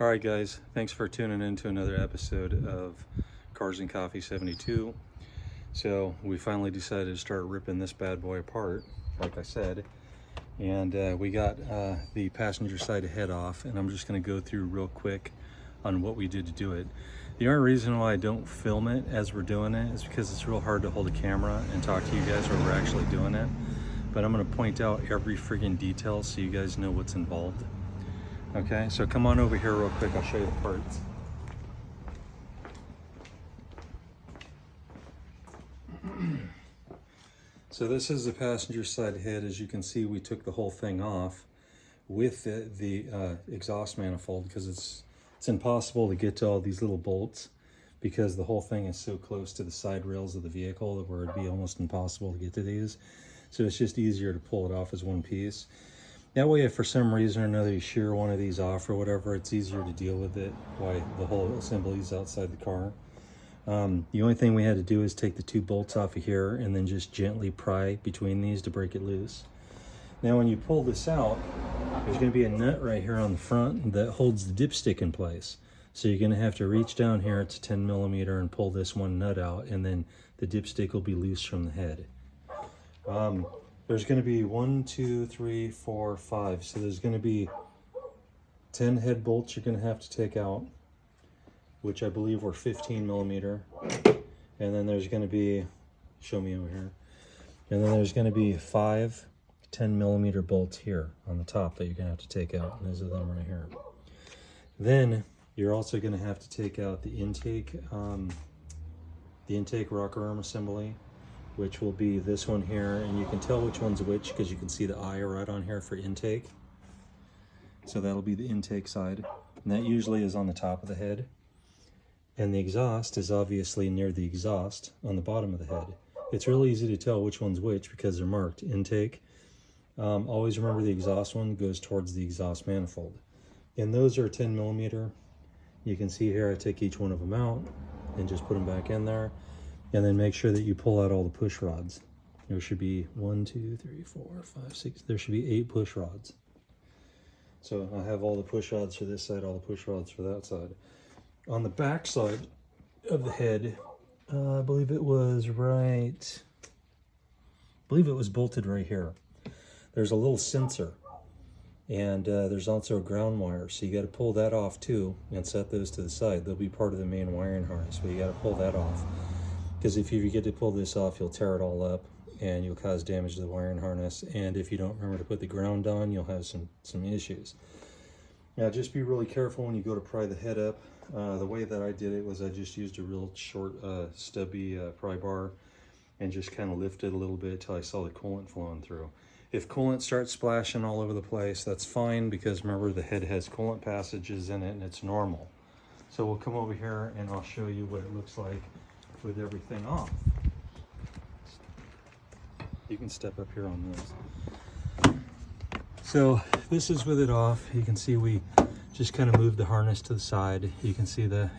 All right, guys, thanks for tuning in to another episode of Cars and Coffee 72. So we finally decided to start ripping this bad boy apart, like I said, and we got the passenger side head off, and I'm just going to go through real quick on what we did to do it. The only reason why I don't film it as we're doing it is because it's real hard to hold a camera and talk to you guys while we're actually doing it. But I'm going to point out every friggin' detail so you guys know what's involved. Okay, so come on over here real quick, I'll show you the parts. So this is the passenger side head. As you can see, we took the whole thing off with the exhaust manifold because it's impossible to get to all these little bolts because the whole thing is so close to the side rails of the vehicle that where it'd be almost impossible to get to these. So it's just easier to pull it off as one piece. That way, if for some reason or another you shear one of these off or whatever, it's easier to deal with it while the whole assembly is outside the car. The only thing we had to do is take the two bolts off of here and then just gently pry between these to break it loose. Now when you pull this out, there's going to be a nut right here on the front that holds the dipstick in place. So you're going to have to reach down here, it's a 10 millimeter, and pull this one nut out, and then the dipstick will be loose from the head. There's going to be 1, 2, 3, 4, 5. So there's going to be 10 head bolts you're going to have to take out, which I believe were 15 millimeter. And then there's going to be, show me over here. And then there's going to be 5 10 millimeter bolts here on the top that you're going to have to take out. And those are them right here. Then you're also going to have to take out the intake rocker arm assembly, which will be this one here, and you can tell which one's which because you can see the eye right on here for intake. So that'll be the intake side, and that usually is on the top of the head. And the exhaust is obviously near the exhaust on the bottom of the head. It's really easy to tell which one's which because they're marked intake. Always remember the exhaust one goes towards the exhaust manifold. And those are 10 millimeter. You can see here I take each one of them out and just put them back in there. And then make sure that you pull out all the push rods. There should be 1, 2, 3, 4, 5, 6. There should be 8 push rods. So I have all the push rods for this side, all the push rods for that side. On the back side of the head, I believe it was bolted right here. There's a little sensor, and there's also a ground wire. So you got to pull that off too and set those to the side. They'll be part of the main wiring harness, but you got to pull that off. Because if you get to pull this off, you'll tear it all up and you'll cause damage to the wiring harness. And if you don't remember to put the ground on, you'll have some issues. Now, just be really careful when you go to pry the head up. The way that I did it was I just used a real short, stubby pry bar and just kind of lifted a little bit till I saw the coolant flowing through. If coolant starts splashing all over the place, that's fine because remember the head has coolant passages in it and it's normal. So we'll come over here and I'll show you what it looks like with everything off. You can step up here on this. So this is with it off. You can see we just kind of moved the harness to the side. You can see the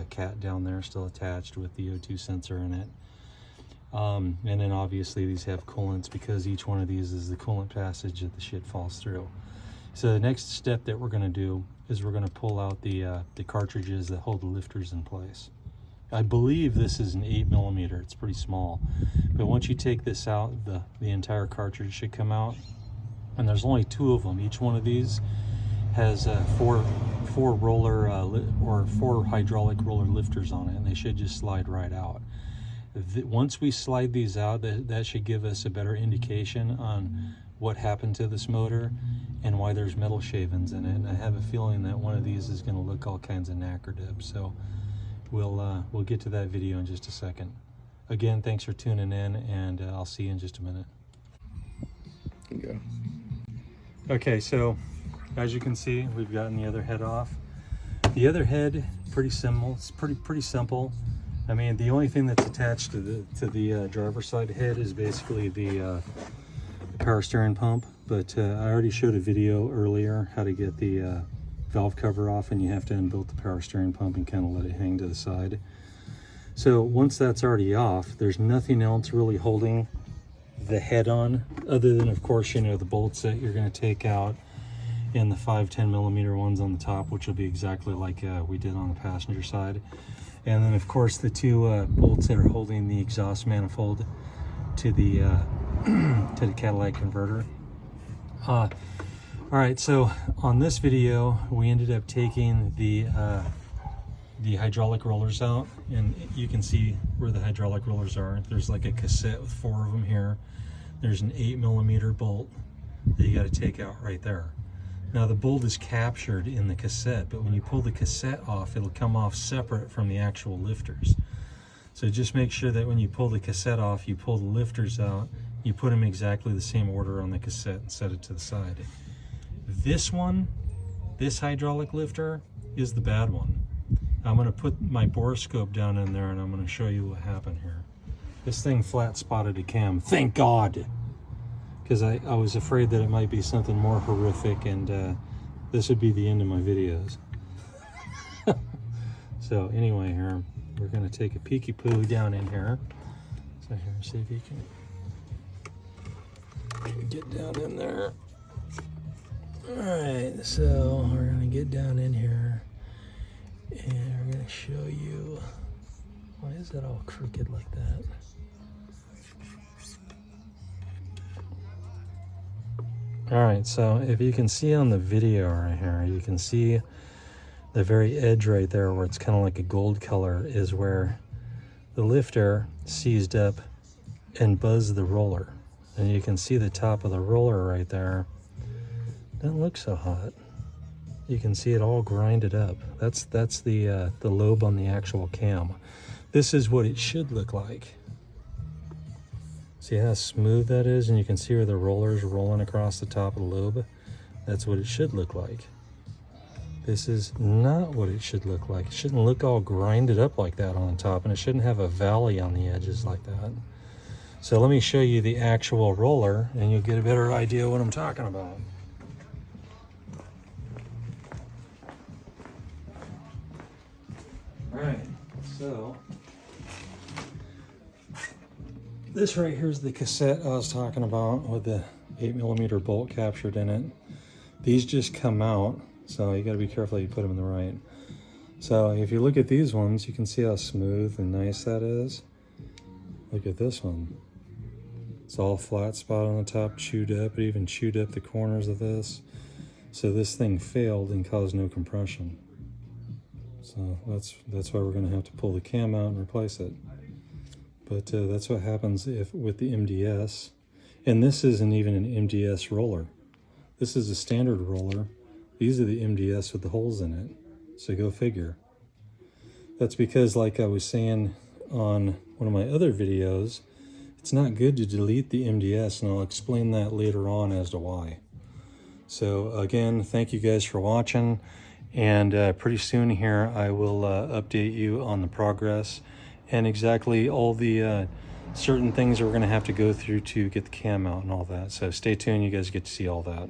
cat down there still attached with the O2 sensor in it. And then obviously these have coolants because each one of these is the coolant passage that the shit falls through. So the next step that we're going to do is we're going to pull out the cartridges that hold the lifters in place. I believe this is an 8 millimeter. It's pretty small, but once you take this out, the entire cartridge should come out. And there's only 2 of them. Each one of these has four hydraulic roller lifters on it, and they should just slide right out. Once we slide these out, that should give us a better indication on what happened to this motor and why there's metal shavings in it. And I have a feeling that one of these is going to look all kinds of knackered. So we'll get to that video in just a second. Again, thanks for tuning in, and I'll see you in just a minute. Go. Okay, so as you can see, we've gotten the other head off. The other head, pretty simple. It's pretty simple. I mean, the only thing that's attached to the driver's side head is basically the power steering pump. But I already showed a video earlier how to get the valve cover off, and you have to unbolt the power steering pump and kind of let it hang to the side. So once that's already off, there's nothing else really holding the head on other than, of course, you know, the bolts that you're going to take out and the 5-10 millimeter ones on the top, which will be exactly like we did on the passenger side. And then of course the two bolts that are holding the exhaust manifold to the to the catalytic converter. All right, so on this video we ended up taking the hydraulic rollers out, and you can see where the hydraulic rollers are. There's like a cassette with 4 of them here. There's an 8 millimeter bolt that you got to take out right there. Now the bolt is captured in the cassette, but when you pull the cassette off, it'll come off separate from the actual lifters. So just make sure that when you pull the cassette off, you pull the lifters out, you put them exactly the same order on the cassette and set it to the side. This one, this hydraulic lifter, is the bad one. I'm going to put my borescope down in there and I'm going to show you what happened here. This thing flat spotted a cam. Thank God! Because I was afraid that it might be something more horrific, and this would be the end of my videos. So anyway, here we're going to take a peeky poo down in here. So here, see if you can get down in there. Alright, so we're going to get down in here and we're going to show you. Why is that all crooked like that? Alright, so if you can see on the video right here, you can see the very edge right there where it's kind of like a gold color is where the lifter seized up and buzzed the roller. And you can see the top of the roller right there. Doesn't look so hot. You can see it all grinded up. That's the lobe on the actual cam. This is what it should look like. See how smooth that is? And you can see where the roller's rolling across the top of the lobe. That's what it should look like. This is not what it should look like. It shouldn't look all grinded up like that on top, and it shouldn't have a valley on the edges like that. So let me show you the actual roller and you'll get a better idea what I'm talking about. Alright, so this right here is the cassette I was talking about with the 8 millimeter bolt captured in it. These just come out, so you got to be careful you put them in the right. So if you look at these ones, you can see how smooth and nice that is. Look at this one. It's all flat spot on the top, chewed up. It even chewed up the corners of this. So this thing failed and caused no compression. So that's why we're going to have to pull the cam out and replace it. But that's what happens with the MDS. And this isn't even an MDS roller. This is a standard roller. These are the MDS with the holes in it. So go figure. That's because, like I was saying on one of my other videos, it's not good to delete the MDS, and I'll explain that later on as to why. So again, thank you guys for watching. And pretty soon here I will update you on the progress and exactly all the certain things that we're going to have to go through to get the cam out and all that. So stay tuned, you guys get to see all that.